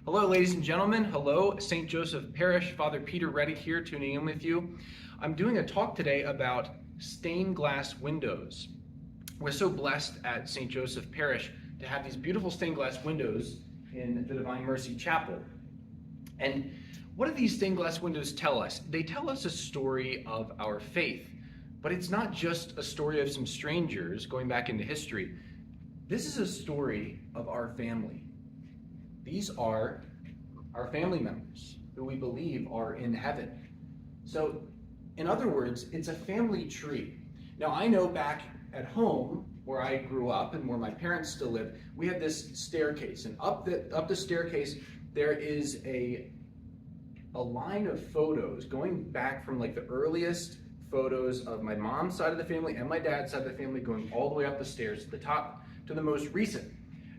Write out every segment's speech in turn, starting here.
Hello, ladies and gentlemen. Hello, St. Joseph Parish. Father Peter Rettig here, tuning in with you. I'm doing a talk today about stained glass windows. We're so blessed at St. Joseph Parish to have these beautiful stained glass windows in the Divine Mercy Chapel. And what do these stained glass windows tell us? They tell us a story of our faith, but it's not just a story of some strangers going back into history. This is a story of our family. These are our family members who we believe are in heaven. So, in other words, it's a family tree. Now, I know back at home, where I grew up and where my parents still live, we had this staircase, and up the staircase, there is a line of photos going back from like the earliest photos of my mom's side of the family and my dad's side of the family, going all the way up the stairs to the top to the most recent.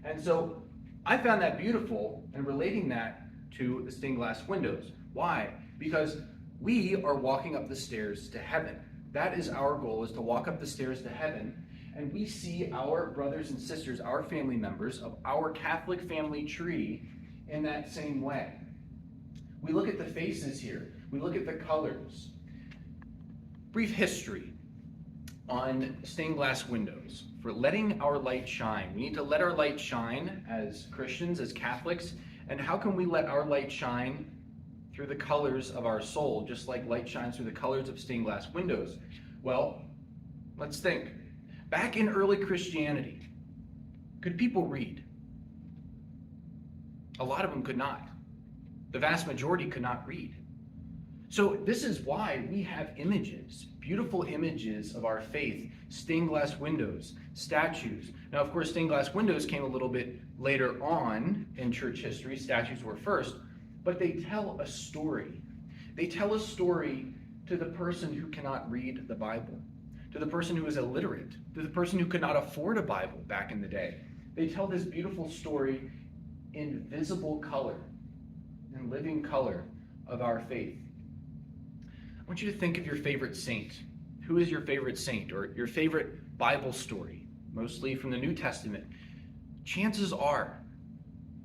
And so I found that beautiful and relating that to the stained glass windows. Why? Because we are walking up the stairs to heaven. That is our goal, is to walk up the stairs to heaven, and we see our brothers and sisters, our family members of our Catholic family tree in that same way. We look at the faces here. We look at the colors. Brief history on stained glass windows. For letting our light shine. We need to let our light shine as Christians, as Catholics. And how can we let our light shine? Through the colors of our soul, just like light shines through the colors of stained glass windows. Well, let's think. Back in early Christianity, could people read? A lot of them could not. The vast majority could not read. So this is why we have images, beautiful images of our faith, stained glass windows, statues. Now, of course, stained glass windows came a little bit later on in church history. Statues were first, but they tell a story. They tell a story to the person who cannot read the Bible, to the person who is illiterate, to the person who could not afford a Bible back in the day. They tell this beautiful story in visible color, in living color of our faith. I want you to think of your favorite saint. Who is your favorite saint, or your favorite Bible story, mostly from the New Testament? Chances are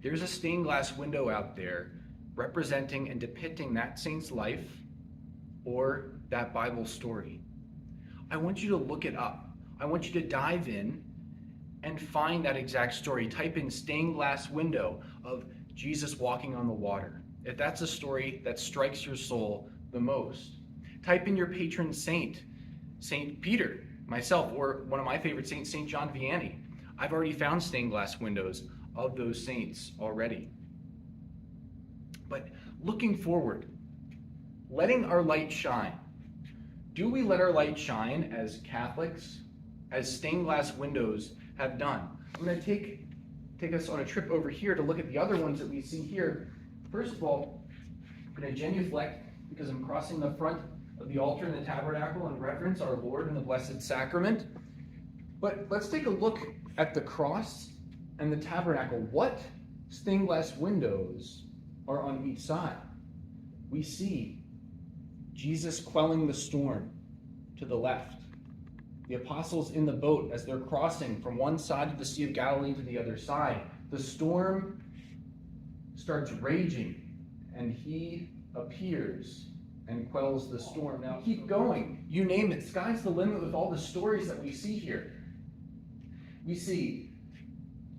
there's a stained glass window out there representing and depicting that saint's life or that Bible story. I want you to look it up. I want you to dive in and find that exact story. Type in stained glass window of Jesus walking on the water, if that's a story that strikes your soul the most. Type in your patron saint, St. Peter, myself, or one of my favorite saints, St. John Vianney. I've already found stained glass windows of those saints already. But looking forward, letting our light shine. Do we let our light shine as Catholics, as stained glass windows have done? I'm going to take us on a trip over here to look at the other ones that we see here. First of all, I'm going to genuflect because I'm crossing the front of the altar in the tabernacle and reverence our Lord in the Blessed Sacrament. But let's take a look at the cross and the tabernacle. What stained glass windows are on each side? We see Jesus quelling the storm to the left. The apostles in the boat as they're crossing from one side of the Sea of Galilee to the other side. The storm starts raging and he appears and quells the storm. Now keep going. You name it. Sky's the limit with all the stories that we see here. We see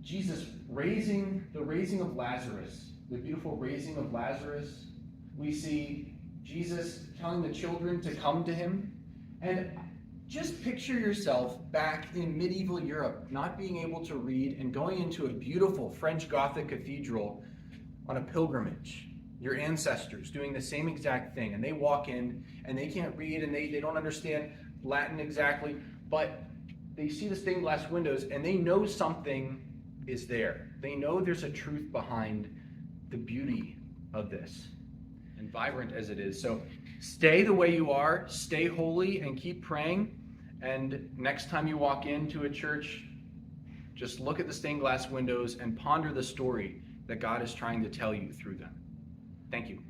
Jesus raising of Lazarus, the beautiful raising of Lazarus. We see Jesus telling the children to come to him. And just picture yourself back in medieval Europe, not being able to read and going into a beautiful French Gothic cathedral on a pilgrimage. Your ancestors doing the same exact thing, and they walk in and they can't read and they don't understand Latin exactly, but they see the stained glass windows and they know something is there. They know there's a truth behind the beauty of this, and vibrant as it is. So stay the way you are, stay holy, and keep praying. And next time you walk into a church, just look at the stained glass windows and ponder the story that God is trying to tell you through them. Thank you.